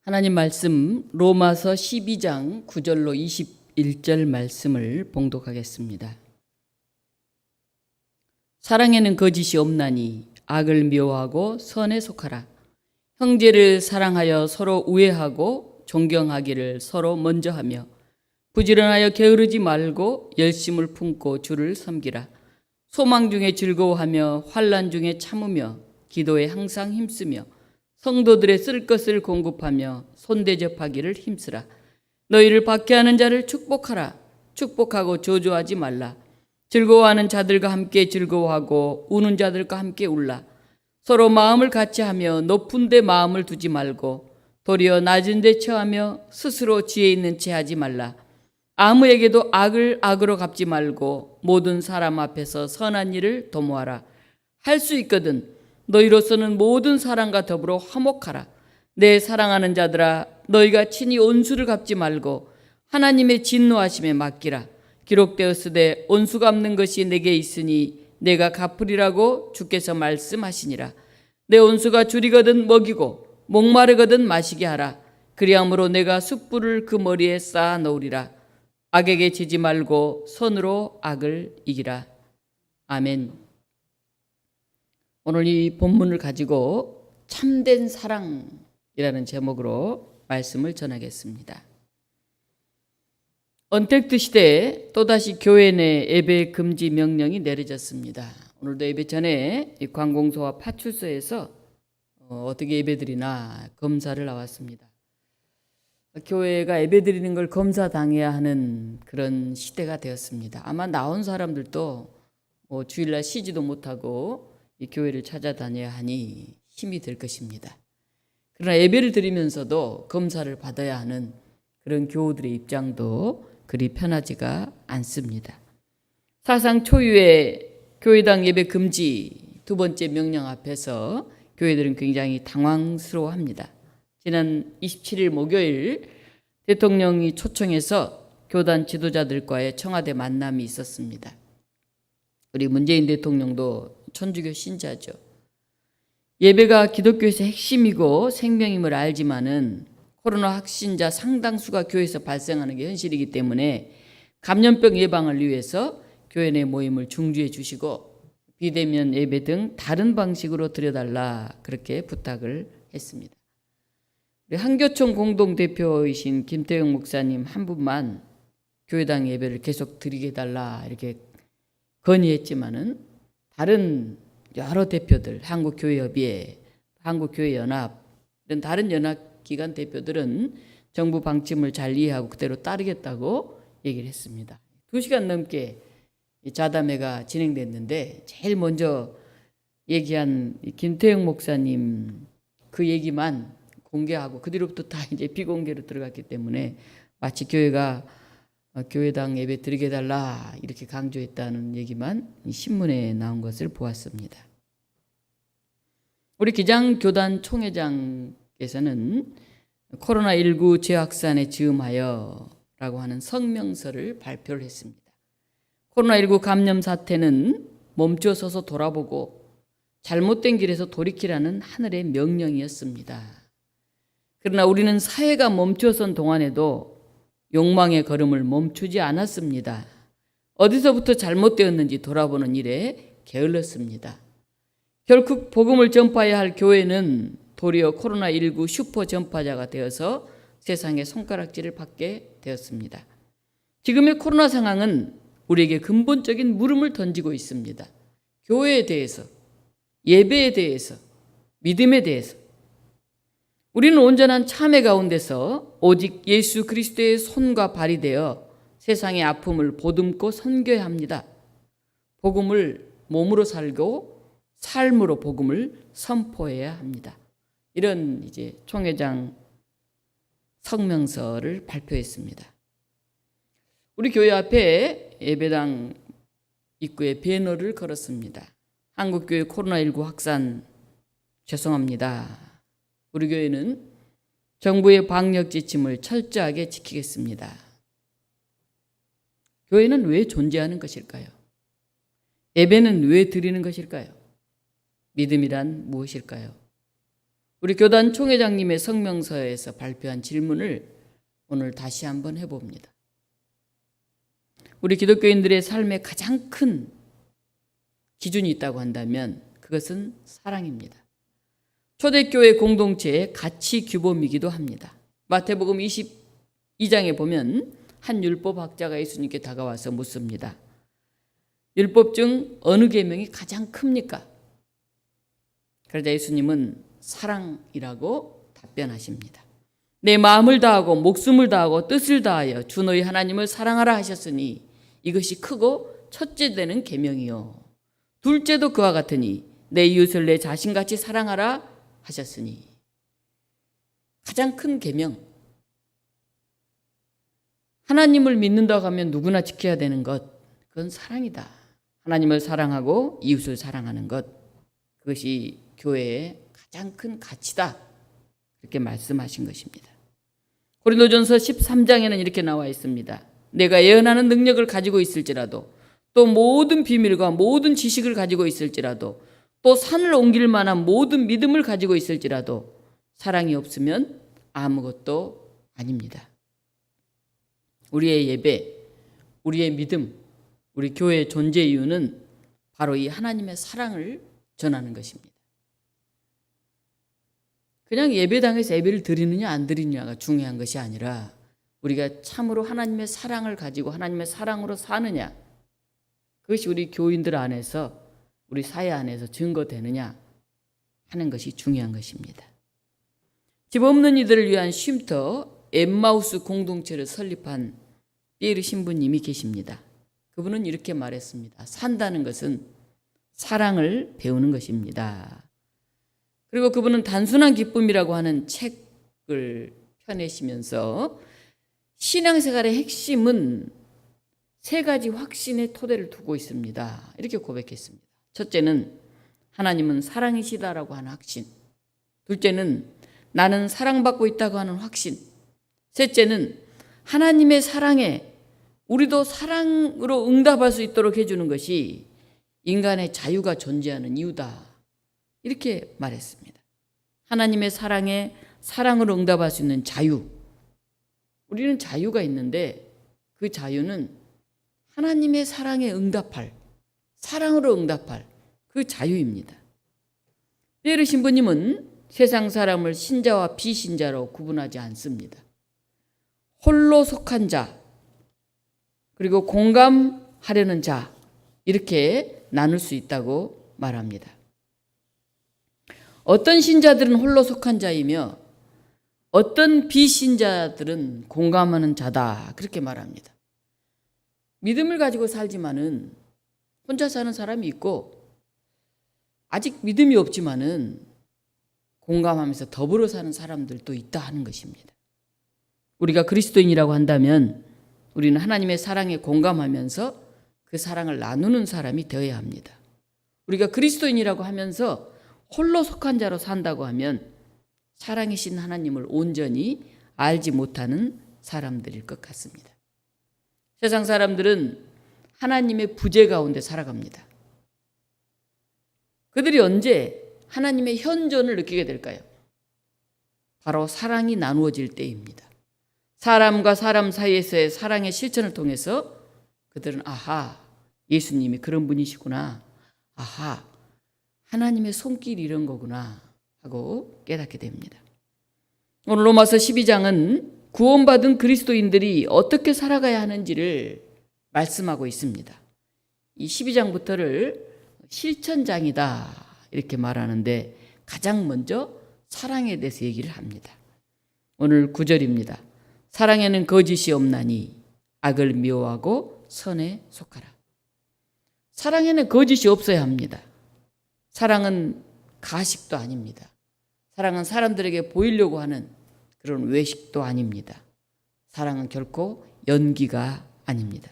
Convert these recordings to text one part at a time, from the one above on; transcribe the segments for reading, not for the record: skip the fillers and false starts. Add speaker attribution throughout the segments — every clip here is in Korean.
Speaker 1: 하나님 말씀 로마서 12장 9절로 21절 말씀을 봉독하겠습니다. 사랑에는 거짓이 없나니 악을 미워하고 선에 속하라. 형제를 사랑하여 서로 우애하고 존경하기를 서로 먼저 하며 부지런하여 게으르지 말고 열심을 품고 주를 섬기라. 소망 중에 즐거워하며 환난 중에 참으며 기도에 항상 힘쓰며 성도들의 쓸 것을 공급하며 손대접하기를 힘쓰라. 너희를 박해하는 자를 축복하라. 축복하고 저주하지 말라. 즐거워하는 자들과 함께 즐거워하고 우는 자들과 함께 울라. 서로 마음을 같이 하며 높은 데 마음을 두지 말고 도리어 낮은 데 처하며 스스로 지혜 있는 채 하지 말라. 아무에게도 악을 악으로 갚지 말고 모든 사람 앞에서 선한 일을 도모하라. 할 수 있거든 너희로서는 모든 사람과 더불어 화목하라. 내 사랑하는 자들아, 너희가 친히 온수를 갚지 말고 하나님의 진노하심에 맡기라. 기록되었으되 온수 갚는 것이 내게 있으니 내가 갚으리라고 주께서 말씀하시니라. 내 온수가 줄이거든 먹이고 목마르거든 마시게 하라. 그리함으로 내가 숯불을 그 머리에 쌓아 놓으리라. 악에게 지지 말고 선으로 악을 이기라. 아멘. 오늘 이 본문을 가지고 참된 사랑이라는 제목으로 말씀을 전하겠습니다. 언택트 시대에 또다시 교회 내 예배 금지 명령이 내려졌습니다. 오늘도 예배 전에 관공서와 파출소에서 어떻게 예배드리나 검사를 나왔습니다. 교회가 예배드리는 걸 검사당해야 하는 그런 시대가 되었습니다. 아마 나온 사람들도 주일날 쉬지도 못하고 이 교회를 찾아다녀야 하니 힘이 들 것입니다. 그러나 예배를 드리면서도 검사를 받아야 하는 그런 교우들의 입장도 그리 편하지가 않습니다. 사상 초유의 교회당 예배 금지 두 번째 명령 앞에서 교회들은 굉장히 당황스러워합니다. 지난 27일 목요일 대통령이 초청해서 교단 지도자들과의 청와대 만남이 있었습니다. 우리 문재인 대통령도 천주교 신자죠. 예배가 기독교에서 핵심이고 생명임을 알지만은 코로나 확진자 상당수가 교회에서 발생하는 게 현실이기 때문에 감염병 예방을 위해서 교회 내 모임을 중지해 주시고 비대면 예배 등 다른 방식으로 드려달라 그렇게 부탁을 했습니다. 우리 한교총 공동대표이신 김태영 목사님 한 분만 교회당 예배를 계속 드리게 해달라 이렇게 건의했지만은 다른 여러 대표들, 한국교회협의회, 한국교회연합 이런 다른 연합기관 대표들은 정부 방침을 잘 이해하고 그대로 따르겠다고 얘기를 했습니다. 2시간 넘게 자담회가 진행됐는데 제일 먼저 얘기한 김태영 목사님 그 얘기만 공개하고 그 뒤로부터 다 이제 비공개로 들어갔기 때문에 마치 교회가 교회당 예배 드리게 해달라 이렇게 강조했다는 얘기만 신문에 나온 것을 보았습니다. 우리 기장교단 총회장께서는 코로나19 재확산에 즈음하여 라고 하는 성명서를 발표를 했습니다. 코로나19 감염 사태는 멈춰서서 돌아보고 잘못된 길에서 돌이키라는 하늘의 명령이었습니다. 그러나 우리는 사회가 멈춰선 동안에도 욕망의 걸음을 멈추지 않았습니다. 어디서부터 잘못되었는지 돌아보는 일에 게을렀습니다. 결국 복음을 전파해야 할 교회는 도리어 코로나19 슈퍼 전파자가 되어서 세상의 손가락질을 받게 되었습니다. 지금의 코로나 상황은 우리에게 근본적인 물음을 던지고 있습니다. 교회에 대해서, 예배에 대해서, 믿음에 대해서 우리는 온전한 참회 가운데서 오직 예수 그리스도의 손과 발이 되어 세상의 아픔을 보듬고 선교해야 합니다. 복음을 몸으로 살고 삶으로 복음을 선포해야 합니다. 이런 이제 총회장 성명서를 발표했습니다. 우리 교회 앞에 예배당 입구에 배너를 걸었습니다. 한국교회 코로나19 확산 죄송합니다. 우리 교회는 정부의 방역 지침을 철저하게 지키겠습니다. 교회는 왜 존재하는 것일까요? 예배는 왜 드리는 것일까요? 믿음이란 무엇일까요? 우리 교단 총회장님의 성명서에서 발표한 질문을 오늘 다시 한번 해봅니다. 우리 기독교인들의 삶에 가장 큰 기준이 있다고 한다면 그것은 사랑입니다. 초대교회 공동체의 가치 규범이기도 합니다. 마태복음 22장에 보면 한 율법학자가 예수님께 다가와서 묻습니다. 율법 중 어느 계명이 가장 큽니까? 그러자 예수님은 사랑이라고 답변하십니다. 내 마음을 다하고 목숨을 다하고 뜻을 다하여 주 너희 하나님을 사랑하라 하셨으니 이것이 크고 첫째 되는 계명이요. 둘째도 그와 같으니 내 이웃을 내 자신같이 사랑하라 하셨으니. 가장 큰 계명. 하나님을 믿는다고 하면 누구나 지켜야 되는 것. 그건 사랑이다. 하나님을 사랑하고 이웃을 사랑하는 것. 그것이 교회의 가장 큰 가치다. 이렇게 말씀하신 것입니다. 고린도전서 13장에는 이렇게 나와 있습니다. 내가 예언하는 능력을 가지고 있을지라도 또 모든 비밀과 모든 지식을 가지고 있을지라도 또 산을 옮길 만한 모든 믿음을 가지고 있을지라도 사랑이 없으면 아무것도 아닙니다. 우리의 예배, 우리의 믿음, 우리 교회의 존재 이유는 바로 이 하나님의 사랑을 전하는 것입니다. 그냥 예배당에서 예배를 드리느냐 안 드리느냐가 중요한 것이 아니라 우리가 참으로 하나님의 사랑을 가지고 하나님의 사랑으로 사느냐, 그것이 우리 교인들 안에서 우리 사회 안에서 증거되느냐 하는 것이 중요한 것입니다. 집 없는 이들을 위한 쉼터 엠마우스 공동체를 설립한 피에르 신부님이 계십니다. 그분은 이렇게 말했습니다. 산다는 것은 사랑을 배우는 것입니다. 그리고 그분은 단순한 기쁨이라고 하는 책을 펴내시면서 신앙생활의 핵심은 세 가지 확신의 토대를 두고 있습니다. 이렇게 고백했습니다. 첫째는 하나님은 사랑이시다라고 하는 확신. 둘째는 나는 사랑받고 있다고 하는 확신. 셋째는 하나님의 사랑에 우리도 사랑으로 응답할 수 있도록 해주는 것이 인간의 자유가 존재하는 이유다. 이렇게 말했습니다. 하나님의 사랑에 사랑으로 응답할 수 있는 자유. 우리는 자유가 있는데 그 자유는 하나님의 사랑에 응답할, 사랑으로 응답할 그 자유입니다. 피에르 신부님은 세상 사람을 신자와 비신자로 구분하지 않습니다. 홀로 속한 자, 그리고 공감하려는 자, 이렇게 나눌 수 있다고 말합니다. 어떤 신자들은 홀로 속한 자이며 어떤 비신자들은 공감하는 자다, 그렇게 말합니다. 믿음을 가지고 살지만은 혼자 사는 사람이 있고 아직 믿음이 없지만은 공감하면서 더불어 사는 사람들도 있다 하는 것입니다. 우리가 그리스도인이라고 한다면 우리는 하나님의 사랑에 공감하면서 그 사랑을 나누는 사람이 되어야 합니다. 우리가 그리스도인이라고 하면서 홀로 속한 자로 산다고 하면 사랑이신 하나님을 온전히 알지 못하는 사람들일 것 같습니다. 세상 사람들은 하나님의 부재 가운데 살아갑니다. 그들이 언제 하나님의 현존을 느끼게 될까요? 바로 사랑이 나누어질 때입니다. 사람과 사람 사이에서의 사랑의 실천을 통해서 그들은 아하, 예수님이 그런 분이시구나. 아하, 하나님의 손길이 이런 거구나 하고 깨닫게 됩니다. 오늘 로마서 12장은 구원받은 그리스도인들이 어떻게 살아가야 하는지를 말씀하고 있습니다. 이 12장부터를 실천장이다 이렇게 말하는데 가장 먼저 사랑에 대해서 얘기를 합니다. 오늘 9절입니다. 사랑에는 거짓이 없나니 악을 미워하고 선에 속하라. 사랑에는 거짓이 없어야 합니다. 사랑은 가식도 아닙니다. 사랑은 사람들에게 보이려고 하는 그런 외식도 아닙니다. 사랑은 결코 연기가 아닙니다.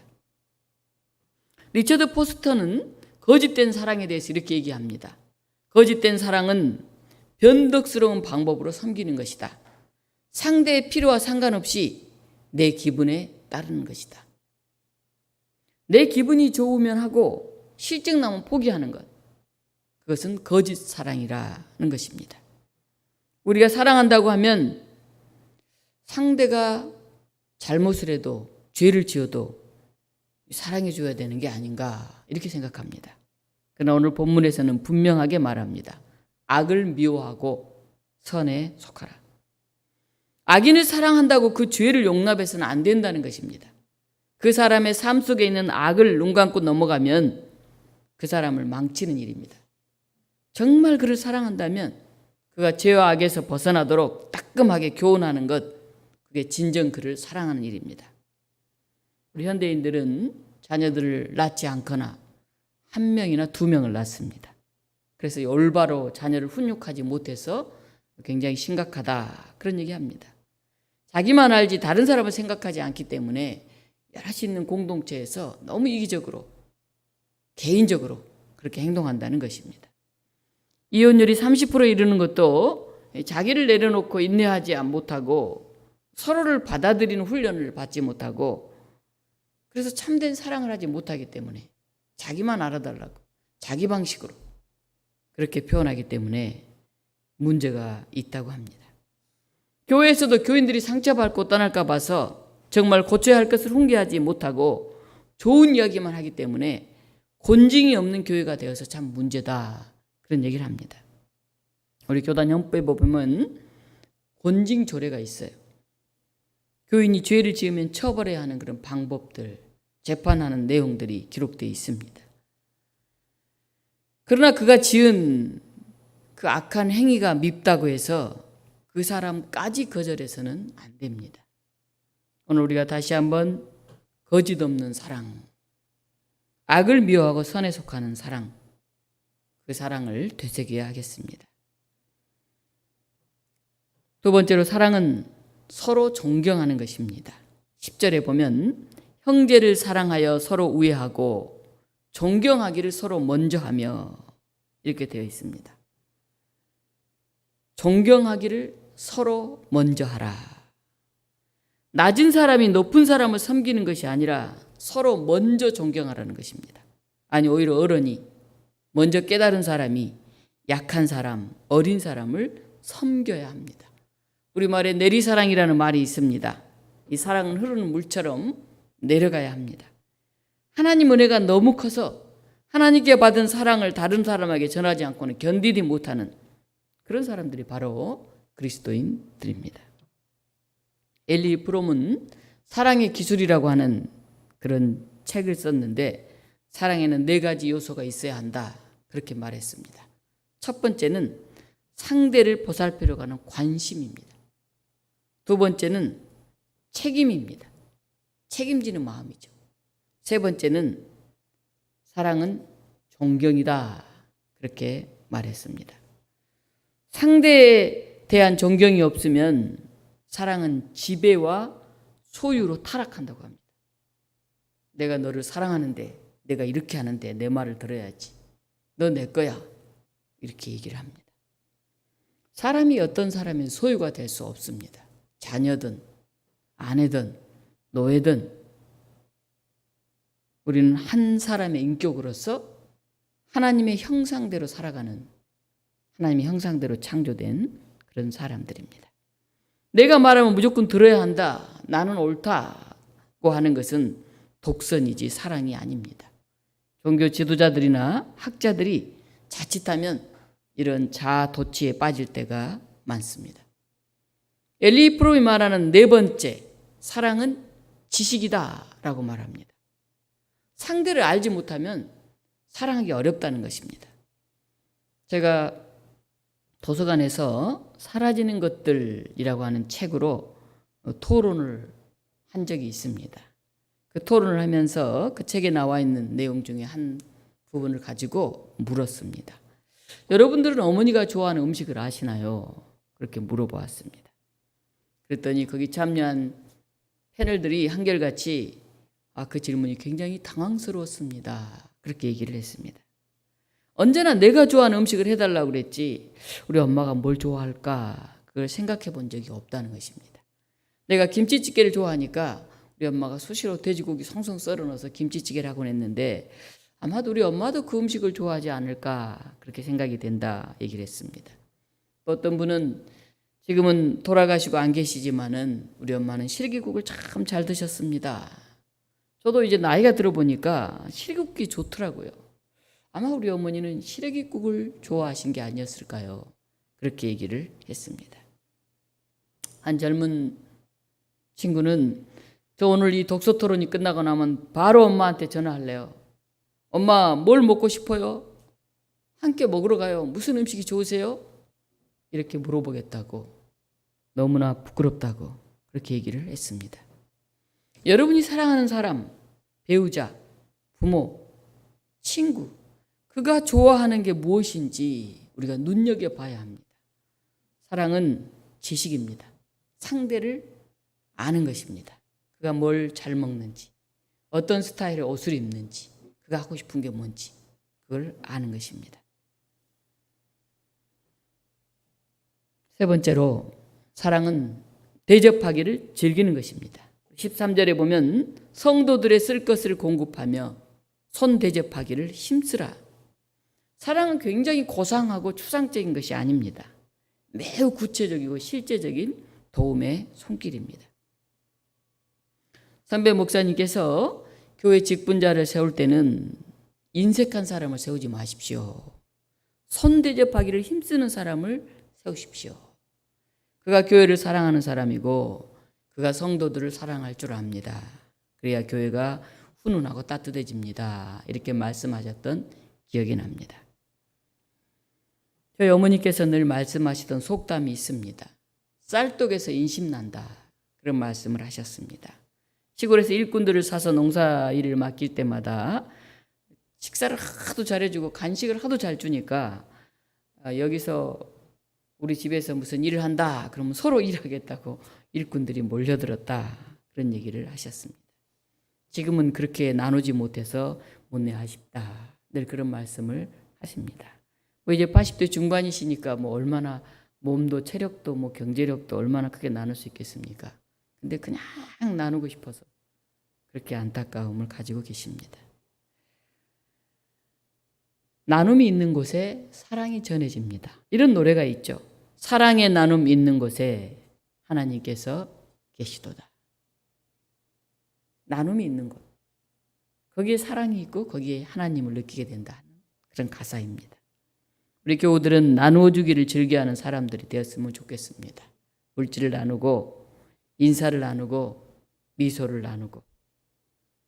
Speaker 1: 리처드 포스터는 거짓된 사랑에 대해서 이렇게 얘기합니다. 거짓된 사랑은 변덕스러운 방법으로 섬기는 것이다. 상대의 필요와 상관없이 내 기분에 따르는 것이다. 내 기분이 좋으면 하고 실증 나면 포기하는 것. 그것은 거짓 사랑이라는 것입니다. 우리가 사랑한다고 하면 상대가 잘못을 해도 죄를 지어도 사랑해 줘야 되는 게 아닌가 이렇게 생각합니다. 그러나 오늘 본문에서는 분명하게 말합니다. 악을 미워하고 선에 속하라. 악인을 사랑한다고 그 죄를 용납해서는 안 된다는 것입니다. 그 사람의 삶 속에 있는 악을 눈 감고 넘어가면 그 사람을 망치는 일입니다. 정말 그를 사랑한다면 그가 죄와 악에서 벗어나도록 따끔하게 교훈하는 것, 그게 진정 그를 사랑하는 일입니다. 우리 현대인들은 자녀들을 낳지 않거나 한 명이나 두 명을 낳습니다. 그래서 올바로 자녀를 훈육하지 못해서 굉장히 심각하다 그런 얘기합니다. 자기만 알지 다른 사람을 생각하지 않기 때문에 여럿이 있는 공동체에서 너무 이기적으로 개인적으로 그렇게 행동한다는 것입니다. 이혼율이 30%에 이르는 것도 자기를 내려놓고 인내하지 못하고 서로를 받아들이는 훈련을 받지 못하고 그래서 참된 사랑을 하지 못하기 때문에 자기만 알아달라고 자기 방식으로 그렇게 표현하기 때문에 문제가 있다고 합니다. 교회에서도 교인들이 상처받고 떠날까 봐서 정말 고쳐야 할 것을 훈계하지 못하고 좋은 이야기만 하기 때문에 권징이 없는 교회가 되어서 참 문제다 그런 얘기를 합니다. 우리 교단 형법에 보면 권징 조례가 있어요. 교인이 죄를 지으면 처벌해야 하는 그런 방법들, 재판하는 내용들이 기록되어 있습니다. 그러나 그가 지은 그 악한 행위가 밉다고 해서 그 사람까지 거절해서는 안 됩니다. 오늘 우리가 다시 한번 거짓 없는 사랑, 악을 미워하고 선에 속하는 사랑, 그 사랑을 되새겨야 하겠습니다. 두 번째로 사랑은 서로 존경하는 것입니다. 10절에 보면 형제를 사랑하여 서로 우애하고 존경하기를 서로 먼저 하며 이렇게 되어 있습니다. 존경하기를 서로 먼저 하라. 낮은 사람이 높은 사람을 섬기는 것이 아니라 서로 먼저 존경하라는 것입니다. 아니 오히려 어른이 먼저 깨달은 사람이 약한 사람, 어린 사람을 섬겨야 합니다. 우리말에 내리사랑이라는 말이 있습니다. 이 사랑은 흐르는 물처럼 내려가야 합니다. 하나님 은혜가 너무 커서 하나님께 받은 사랑을 다른 사람에게 전하지 않고는 견디지 못하는 그런 사람들이 바로 그리스도인들입니다. 엘리 프롬은 사랑의 기술이라고 하는 그런 책을 썼는데 사랑에는 4가지 요소가 있어야 한다 그렇게 말했습니다. 첫 번째는 상대를 보살피려고 하는 관심입니다. 두 번째는 책임입니다. 책임지는 마음이죠. 세 번째는 사랑은 존경이다 그렇게 말했습니다. 상대에 대한 존경이 없으면 사랑은 지배와 소유로 타락한다고 합니다. 내가 너를 사랑하는데 내가 이렇게 하는데 내 말을 들어야지. 너 내 거야. 이렇게 얘기를 합니다. 사람이 어떤 사람의 소유가 될 수 없습니다. 자녀든 아내든 노예든 우리는 한 사람의 인격으로서 하나님의 형상대로 살아가는 하나님의 형상대로 창조된 그런 사람들입니다. 내가 말하면 무조건 들어야 한다. 나는 옳다고 하는 것은 독선이지 사랑이 아닙니다. 종교 지도자들이나 학자들이 자칫하면 이런 자아도취에 빠질 때가 많습니다. 엘리 프롬이 말하는 4번째, 사랑은 지식이다라고 말합니다. 상대를 알지 못하면 사랑하기 어렵다는 것입니다. 제가 도서관에서 사라지는 것들이라고 하는 책으로 토론을 한 적이 있습니다. 그 토론을 하면서 그 책에 나와 있는 내용 중에 한 부분을 가지고 물었습니다. 여러분들은 어머니가 좋아하는 음식을 아시나요? 그렇게 물어보았습니다. 그랬더니 거기 참여한 패널들이 한결같이 그 질문이 굉장히 당황스러웠습니다. 그렇게 얘기를 했습니다. 언제나 내가 좋아하는 음식을 해달라고 그랬지 우리 엄마가 뭘 좋아할까 그걸 생각해 본 적이 없다는 것입니다. 내가 김치찌개를 좋아하니까 우리 엄마가 수시로 돼지고기 송송 썰어 넣어서 김치찌개를 하곤 했는데 아마도 우리 엄마도 그 음식을 좋아하지 않을까 그렇게 생각이 된다 얘기를 했습니다. 또 어떤 분은 지금은 돌아가시고 안 계시지만은 우리 엄마는 시래기국을 참 잘 드셨습니다. 저도 이제 나이가 들어보니까 시래기국이 좋더라고요. 아마 우리 어머니는 시래기국을 좋아하신 게 아니었을까요? 그렇게 얘기를 했습니다. 한 젊은 친구는 저 오늘 이 독서 토론이 끝나고 나면 바로 엄마한테 전화할래요. 엄마, 뭘 먹고 싶어요? 함께 먹으러 가요. 무슨 음식이 좋으세요? 이렇게 물어보겠다고, 너무나 부끄럽다고 그렇게 얘기를 했습니다. 여러분이 사랑하는 사람, 배우자, 부모, 친구, 그가 좋아하는 게 무엇인지 우리가 눈여겨봐야 합니다. 사랑은 지식입니다. 상대를 아는 것입니다. 그가 뭘 잘 먹는지, 어떤 스타일의 옷을 입는지, 그가 하고 싶은 게 뭔지 그걸 아는 것입니다. 세 번째로 사랑은 대접하기를 즐기는 것입니다. 13절에 보면 성도들의 쓸 것을 공급하며 손 대접하기를 힘쓰라. 사랑은 굉장히 고상하고 추상적인 것이 아닙니다. 매우 구체적이고 실제적인 도움의 손길입니다. 선배 목사님께서 교회 직분자를 세울 때는 인색한 사람을 세우지 마십시오. 손 대접하기를 힘쓰는 사람을 세우십시오. 그가 교회를 사랑하는 사람이고 그가 성도들을 사랑할 줄 압니다. 그래야 교회가 훈훈하고 따뜻해집니다. 이렇게 말씀하셨던 기억이 납니다. 저희 어머니께서 늘 말씀하시던 속담이 있습니다. 쌀떡에서 인심난다. 그런 말씀을 하셨습니다. 시골에서 일꾼들을 사서 농사일을 맡길 때마다 식사를 하도 잘해주고 간식을 하도 잘 주니까 여기서 우리 집에서 무슨 일을 한다 그러면 서로 일하겠다고 일꾼들이 몰려들었다, 그런 얘기를 하셨습니다. 지금은 그렇게 나누지 못해서 못내 아쉽다, 늘 그런 말씀을 하십니다. 이제 80대 중반이시니까 얼마나 몸도 체력도 경제력도 얼마나 크게 나눌 수 있겠습니까? 근데 그냥 나누고 싶어서 그렇게 안타까움을 가지고 계십니다. 나눔이 있는 곳에 사랑이 전해집니다. 이런 노래가 있죠. 사랑의 나눔 있는 곳에 하나님께서 계시도다. 나눔이 있는 곳, 거기에 사랑이 있고 거기에 하나님을 느끼게 된다는 그런 가사입니다. 우리 교우들은 나누어 주기를 즐겨하는 사람들이 되었으면 좋겠습니다. 물질을 나누고 인사를 나누고 미소를 나누고,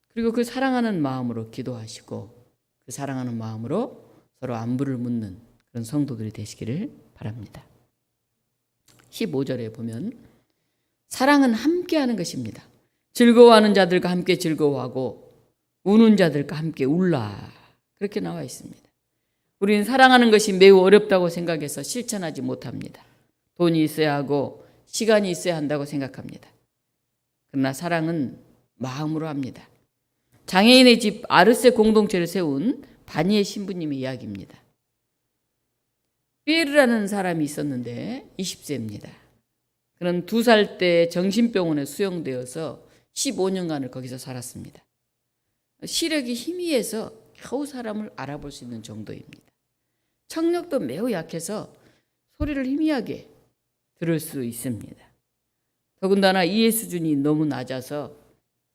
Speaker 1: 그리고 그 사랑하는 마음으로 기도하시고 그 사랑하는 마음으로 서로 안부를 묻는 그런 성도들이 되시기를 바랍니다. 15절에 보면 사랑은 함께하는 것입니다. 즐거워하는 자들과 함께 즐거워하고 우는 자들과 함께 울라, 그렇게 나와 있습니다. 우리는 사랑하는 것이 매우 어렵다고 생각해서 실천하지 못합니다. 돈이 있어야 하고 시간이 있어야 한다고 생각합니다. 그러나 사랑은 마음으로 합니다. 장애인의 집 아르세 공동체를 세운 바니에 신부님의 이야기입니다. 피에르라는 사람이 있었는데 20세입니다. 그는 2살 때 정신병원에 수용되어서 15년간을 거기서 살았습니다. 시력이 희미해서 겨우 사람을 알아볼 수 있는 정도입니다. 청력도 매우 약해서 소리를 희미하게 들을 수 있습니다. 더군다나 이해 수준이 너무 낮아서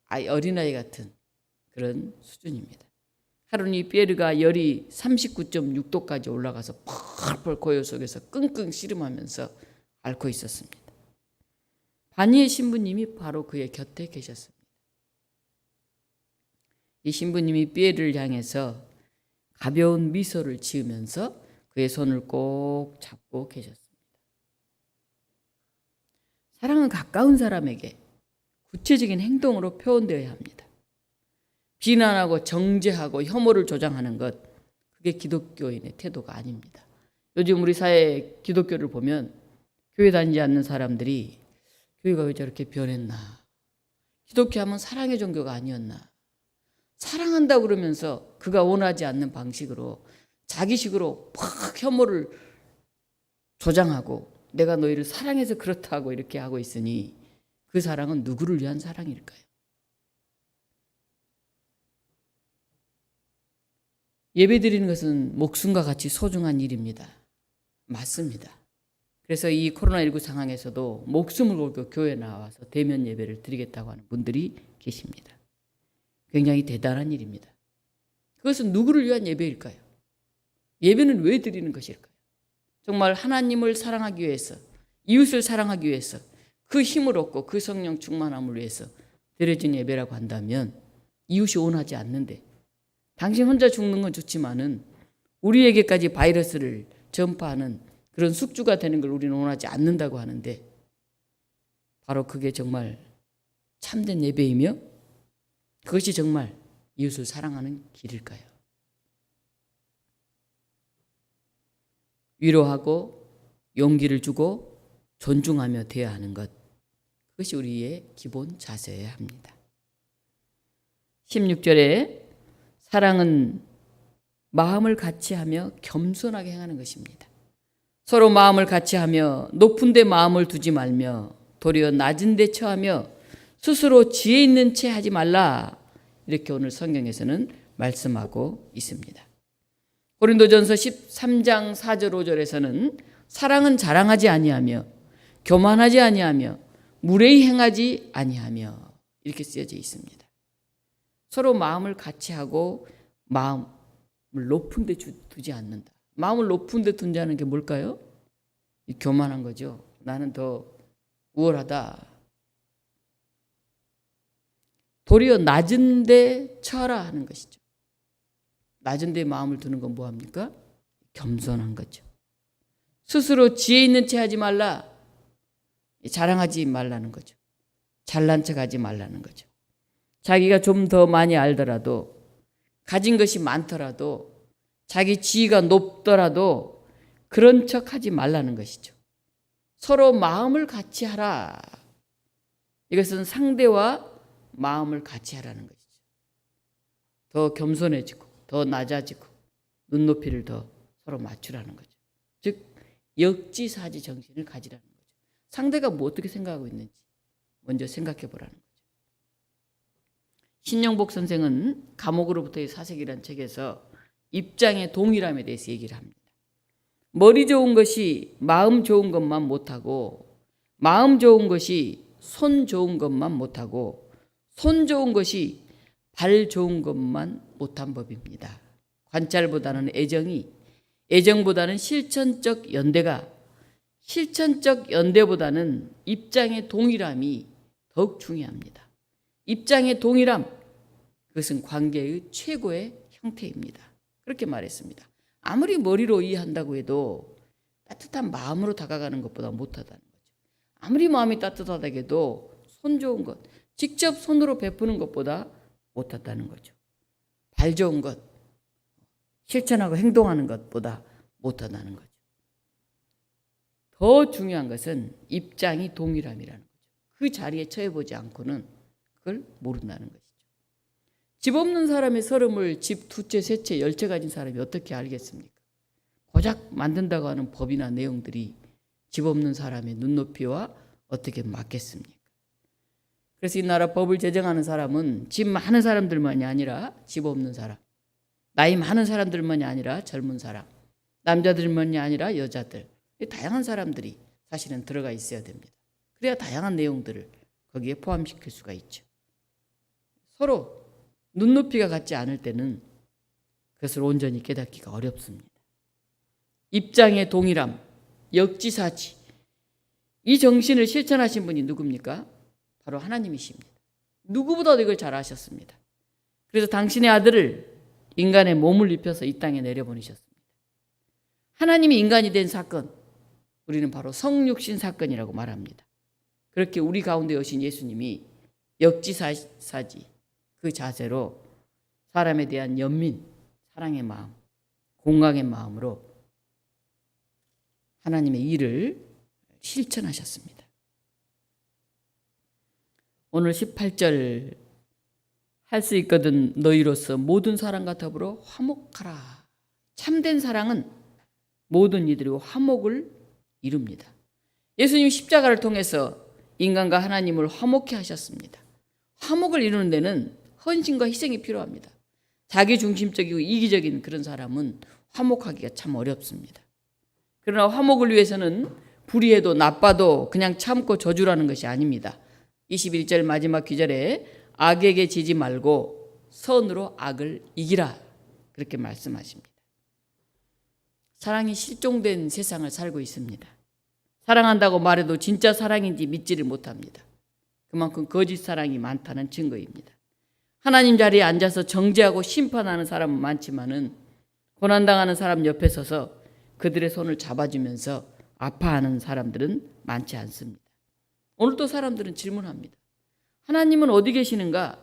Speaker 1: 어린아이 같은 그런 수준입니다. 하루는 이 피에르가 열이 39.6도까지 올라가서 펄펄 고요 속에서 끙끙 씨름하면서 앓고 있었습니다. 바니의 신부님이 바로 그의 곁에 계셨습니다. 이 신부님이 피에르를 향해서 가벼운 미소를 지으면서 그의 손을 꼭 잡고 계셨습니다. 사랑은 가까운 사람에게 구체적인 행동으로 표현되어야 합니다. 비난하고 정죄하고 혐오를 조장하는 것, 그게 기독교인의 태도가 아닙니다. 요즘 우리 사회 기독교를 보면 교회 다니지 않는 사람들이 교회가 왜 저렇게 변했나, 기독교 하면 사랑의 종교가 아니었나, 사랑한다고 그러면서 그가 원하지 않는 방식으로 자기식으로 팍 혐오를 조장하고 내가 너희를 사랑해서 그렇다고 이렇게 하고 있으니 그 사랑은 누구를 위한 사랑일까요? 예배드리는 것은 목숨과 같이 소중한 일입니다. 맞습니다. 그래서 이 코로나19 상황에서도 목숨을 걸고 교회에 나와서 대면 예배를 드리겠다고 하는 분들이 계십니다. 굉장히 대단한 일입니다. 그것은 누구를 위한 예배일까요? 예배는 왜 드리는 것일까요? 정말 하나님을 사랑하기 위해서, 이웃을 사랑하기 위해서, 그 힘을 얻고 그 성령 충만함을 위해서 드려진 예배라고 한다면 이웃이 원하지 않는데, 당신 혼자 죽는 건 좋지만은 우리에게까지 바이러스를 전파하는 그런 숙주가 되는 걸 우리는 원하지 않는다고 하는데, 바로 그게 정말 참된 예배이며 그것이 정말 이웃을 사랑하는 길일까요? 위로하고 용기를 주고 존중하며 대해야 하는 것, 그것이 우리의 기본 자세여야 합니다. 16절에 사랑은 마음을 같이하며 겸손하게 행하는 것입니다. 서로 마음을 같이하며 높은 데 마음을 두지 말며 도리어 낮은 데 처하며 스스로 지혜 있는 채 하지 말라. 이렇게 오늘 성경에서는 말씀하고 있습니다. 고린도전서 13장 4절 5절에서는 사랑은 자랑하지 아니하며 교만하지 아니하며 무례히 행하지 아니하며 이렇게 쓰여져 있습니다. 서로 마음을 같이 하고 마음을 높은 데 두지 않는다. 마음을 높은 데 둔다는 게 뭘까요? 교만한 거죠. 나는 더 우월하다. 도리어 낮은 데 처하라 하는 것이죠. 낮은 데 마음을 두는 건 뭐합니까? 겸손한 거죠. 스스로 지혜 있는 채 하지 말라. 자랑하지 말라는 거죠. 잘난 척하지 말라는 거죠. 자기가 좀 더 많이 알더라도, 가진 것이 많더라도, 자기 지위가 높더라도 그런 척하지 말라는 것이죠. 서로 마음을 같이 하라. 이것은 상대와 마음을 같이 하라는 것이죠. 더 겸손해지고 더 낮아지고 눈높이를 더 서로 맞추라는 거죠. 즉 역지사지 정신을 가지라는 거죠. 상대가 뭐 어떻게 생각하고 있는지 먼저 생각해 보라는 거죠. 신영복 선생은 감옥으로부터의 사색이라는 책에서 입장의 동일함에 대해서 얘기를 합니다. 머리 좋은 것이 마음 좋은 것만 못하고, 마음 좋은 것이 손 좋은 것만 못하고, 손 좋은 것이 발 좋은 것만 못한 법입니다. 관찰보다는 애정보다는 실천적 연대가, 실천적 연대보다는 입장의 동일함이 더욱 중요합니다. 입장의 동일함, 그것은 관계의 최고의 형태입니다. 그렇게 말했습니다. 아무리 머리로 이해한다고 해도 따뜻한 마음으로 다가가는 것보다 못하다는 거죠. 아무리 마음이 따뜻하다고 해도 손 좋은 것, 직접 손으로 베푸는 것보다 못하다는 거죠. 발 좋은 것, 실천하고 행동하는 것보다 못하다는 거죠. 더 중요한 것은 입장이 동일함이라는 거죠. 그 자리에 처해보지 않고는 그걸 모른다는 것이죠. 집 없는 사람의 서름을 집 두채, 세채, 열채 가진 사람이 어떻게 알겠습니까? 고작 만든다고 하는 법이나 내용들이 집 없는 사람의 눈높이와 어떻게 맞겠습니까? 그래서 이 나라 법을 제정하는 사람은 집 많은 사람들만이 아니라 집 없는 사람, 나이 많은 사람들만이 아니라 젊은 사람, 남자들만이 아니라 여자들, 다양한 사람들이 사실은 들어가 있어야 됩니다. 그래야 다양한 내용들을 거기에 포함시킬 수가 있죠. 서로 눈높이가 같지 않을 때는 그것을 온전히 깨닫기가 어렵습니다. 입장의 동일함, 역지사지, 이 정신을 실천하신 분이 누굽니까? 바로 하나님이십니다. 누구보다도 이걸 잘 아셨습니다. 그래서 당신의 아들을 인간의 몸을 입혀서 이 땅에 내려보내셨습니다. 하나님이 인간이 된 사건, 우리는 바로 성육신 사건이라고 말합니다. 그렇게 우리 가운데 오신 예수님이 역지사지, 그 자세로 사람에 대한 연민, 사랑의 마음, 공감의 마음으로 하나님의 일을 실천하셨습니다. 오늘 18절 할 수 있거든 너희로서 모든 사람과 더불어 화목하라. 참된 사랑은 모든 이들이 화목을 이룹니다. 예수님 십자가를 통해서 인간과 하나님을 화목케 하셨습니다. 화목을 이루는 데는 헌신과 희생이 필요합니다. 자기중심적이고 이기적인 그런 사람은 화목하기가 참 어렵습니다. 그러나 화목을 위해서는 불의해도 나빠도 그냥 참고 저주라는 것이 아닙니다. 21절 마지막 귀절에 악에게 지지 말고 선으로 악을 이기라 그렇게 말씀하십니다. 사랑이 실종된 세상을 살고 있습니다. 사랑한다고 말해도 진짜 사랑인지 믿지를 못합니다. 그만큼 거짓 사랑이 많다는 증거입니다. 하나님 자리에 앉아서 정죄하고 심판하는 사람은 많지만은 고난당하는 사람 옆에 서서 그들의 손을 잡아주면서 아파하는 사람들은 많지 않습니다. 오늘도 사람들은 질문합니다. 하나님은 어디 계시는가?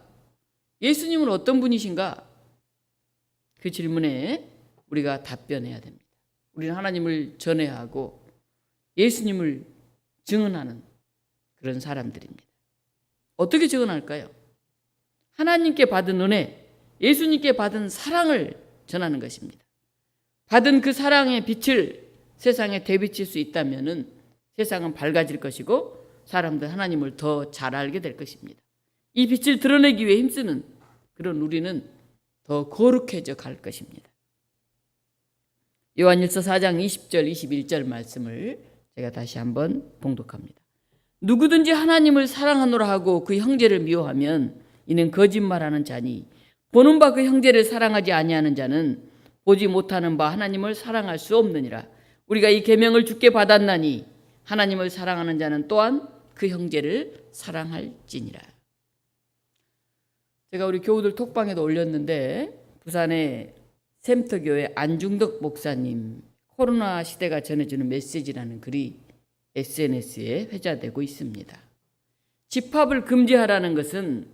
Speaker 1: 예수님은 어떤 분이신가? 그 질문에 우리가 답변해야 됩니다. 우리는 하나님을 전해야 하고 예수님을 증언하는 그런 사람들입니다. 어떻게 증언할까요? 하나님께 받은 은혜, 예수님께 받은 사랑을 전하는 것입니다. 받은 그 사랑의 빛을 세상에 되비칠 수 있다면 세상은 밝아질 것이고 사람들 하나님을 더 잘 알게 될 것입니다. 이 빛을 드러내기 위해 힘쓰는 그런 우리는 더 거룩해져 갈 것입니다. 요한일서 4장 20절 21절 말씀을 제가 다시 한번 봉독합니다. 누구든지 하나님을 사랑하노라 하고 그 형제를 미워하면 이는 거짓말하는 자니 보는 바 그 형제를 사랑하지 아니하는 자는 보지 못하는 바 하나님을 사랑할 수 없느니라. 우리가 이 계명을 주께 받았나니 하나님을 사랑하는 자는 또한 그 형제를 사랑할지니라. 제가 우리 교우들 톡방에도 올렸는데 부산의 샘터교회 안중덕 목사님 코로나 시대가 전해주는 메시지라는 글이 SNS에 회자되고 있습니다. 집합을 금지하라는 것은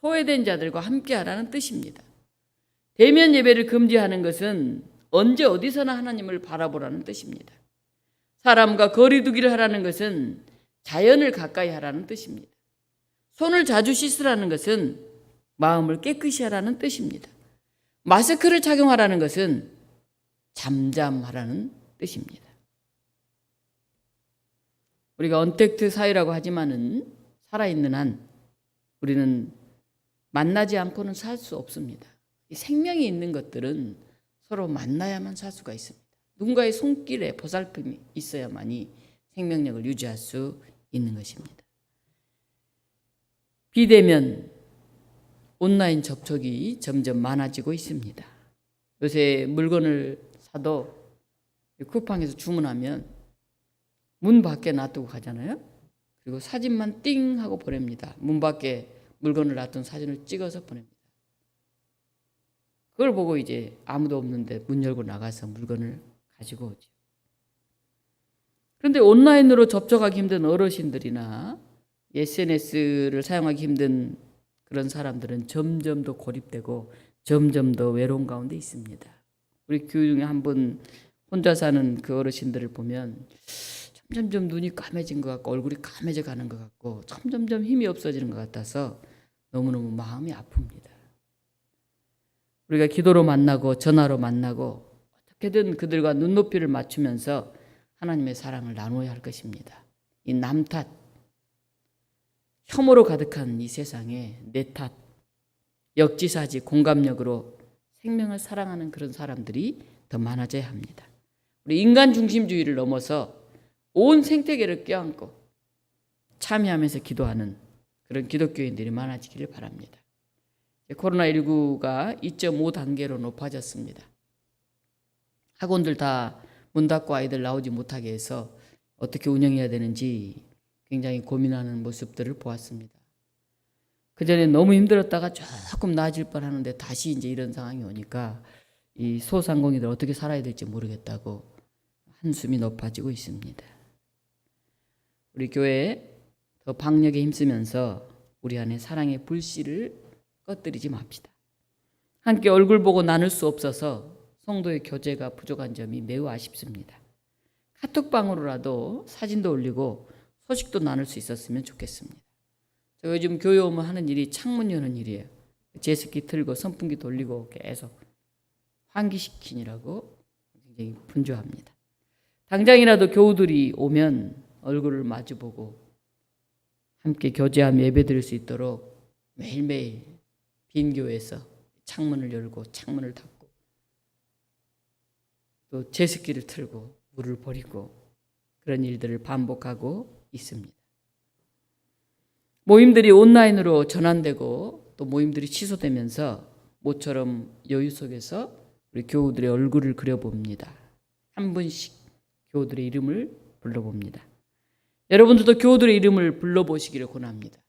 Speaker 1: 소외된 자들과 함께하라는 뜻입니다. 대면 예배를 금지하는 것은 언제 어디서나 하나님을 바라보라는 뜻입니다. 사람과 거리 두기를 하라는 것은 자연을 가까이 하라는 뜻입니다. 손을 자주 씻으라는 것은 마음을 깨끗이 하라는 뜻입니다. 마스크를 착용하라는 것은 잠잠하라는 뜻입니다. 우리가 언택트 사회라고 하지만은 살아있는 한 우리는 만나지 않고는 살 수 없습니다. 이 생명이 있는 것들은 서로 만나야만 살 수가 있습니다. 누군가의 손길에 보살핌이 있어야만이 생명력을 유지할 수 있는 것입니다. 비대면 온라인 접촉이 점점 많아지고 있습니다. 요새 물건을 사도 쿠팡에서 주문하면 문 밖에 놔두고 가잖아요. 그리고 사진만 띵 하고 보냅니다. 문 밖에 물건을 놔둔 사진을 찍어서 보냅니다. 그걸 보고 이제 아무도 없는데 문 열고 나가서 물건을 가지고 오죠. 그런데 온라인으로 접촉하기 힘든 어르신들이나 SNS를 사용하기 힘든 그런 사람들은 점점 더 고립되고 점점 더 외로운 가운데 있습니다. 우리 교회 중에 한 분 혼자 사는 그 어르신들을 보면 점점점 눈이 까매진 것 같고 얼굴이 까매져 가는 것 같고 점점점 힘이 없어지는 것 같아서 너무너무 마음이 아픕니다. 우리가 기도로 만나고 전화로 만나고 어떻게든 그들과 눈높이를 맞추면서 하나님의 사랑을 나누어야 할 것입니다. 이 남 탓, 혐오로 가득한 이 세상에 내 탓, 역지사지, 공감력으로 생명을 사랑하는 그런 사람들이 더 많아져야 합니다. 우리 인간 중심주의를 넘어서 온 생태계를 껴안고 참여하면서 기도하는 그런 기독교인들이 많아지기를 바랍니다. 코로나19가 2.5단계로 높아졌습니다. 학원들 다 문 닫고 아이들 나오지 못하게 해서 어떻게 운영해야 되는지 굉장히 고민하는 모습들을 보았습니다. 그전에 너무 힘들었다가 조금 나아질 뻔하는데 다시 이제 이런 상황이 오니까 이 소상공인들 어떻게 살아야 될지 모르겠다고 한숨이 높아지고 있습니다. 우리 교회 더 방역에 힘쓰면서 우리 안에 사랑의 불씨를 꺼뜨리지 맙시다. 함께 얼굴 보고 나눌 수 없어서 성도의 교제가 부족한 점이 매우 아쉽습니다. 카톡방으로라도 사진도 올리고 소식도 나눌 수 있었으면 좋겠습니다. 저 요즘 교회 오면 하는 일이 창문 여는 일이에요. 제습기 틀고 선풍기 돌리고 계속 환기시키느라고 굉장히 분주합니다. 당장이라도 교우들이 오면 얼굴을 마주보고 함께 교제하며 예배드릴 수 있도록 매일매일 빈 교회에서 창문을 열고 창문을 닫고 또 제습기를 틀고 물을 버리고 그런 일들을 반복하고 있습니다. 모임들이 온라인으로 전환되고 또 모임들이 취소되면서 모처럼 여유 속에서 우리 교우들의 얼굴을 그려봅니다. 한 분씩 교우들의 이름을 불러봅니다. 여러분들도 교우들의 이름을 불러보시기를 권합니다.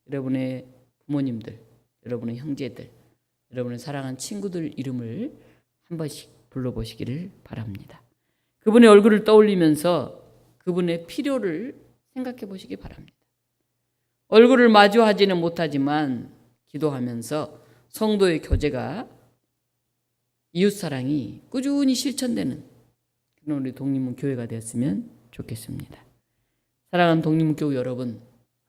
Speaker 1: 여러분의 부모님들, 여러분의 형제들, 여러분의 사랑하는 친구들 이름을 한 번씩 불러보시기를 바랍니다. 그분의 얼굴을 떠올리면서 그분의 필요를 생각해 보시기 바랍니다. 얼굴을 마주하지는 못하지만 기도하면서 성도의 교제가 이웃사랑이 꾸준히 실천되는 그런 우리 독립문 교회가 되었으면 좋겠습니다. 사랑하는 독립문 교우 여러분,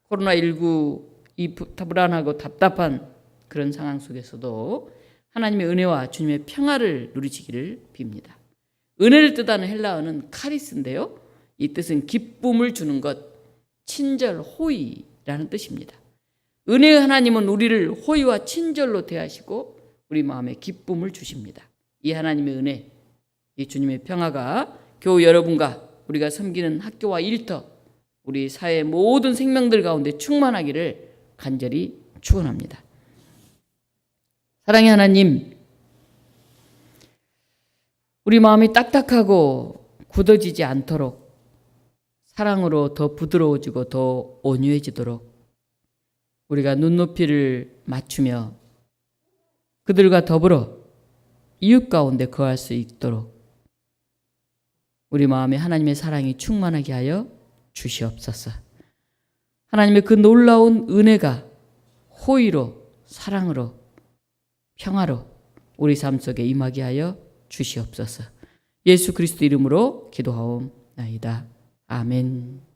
Speaker 1: 코로나19 이 불안하고 답답한 그런 상황 속에서도 하나님의 은혜와 주님의 평화를 누리시기를 빕니다. 은혜를 뜻하는 헬라어는 카리스인데요. 이 뜻은 기쁨을 주는 것, 친절, 호의라는 뜻입니다. 은혜의 하나님은 우리를 호의와 친절로 대하시고 우리 마음에 기쁨을 주십니다. 이 하나님의 은혜, 이 주님의 평화가 교우 여러분과 우리가 섬기는 학교와 일터, 우리 사회의 모든 생명들 가운데 충만하기를 간절히 축원합니다. 사랑의 하나님, 우리 마음이 딱딱하고 굳어지지 않도록 사랑으로 더 부드러워지고 더 온유해지도록 우리가 눈높이를 맞추며 그들과 더불어 이웃 가운데 거할 수 있도록 우리 마음에 하나님의 사랑이 충만하게 하여 주시옵소서. 하나님의 그 놀라운 은혜가 호의로, 사랑으로, 평화로 우리 삶 속에 임하게 하여 주시옵소서. 예수 그리스도 이름으로 기도하옵나이다. 아멘.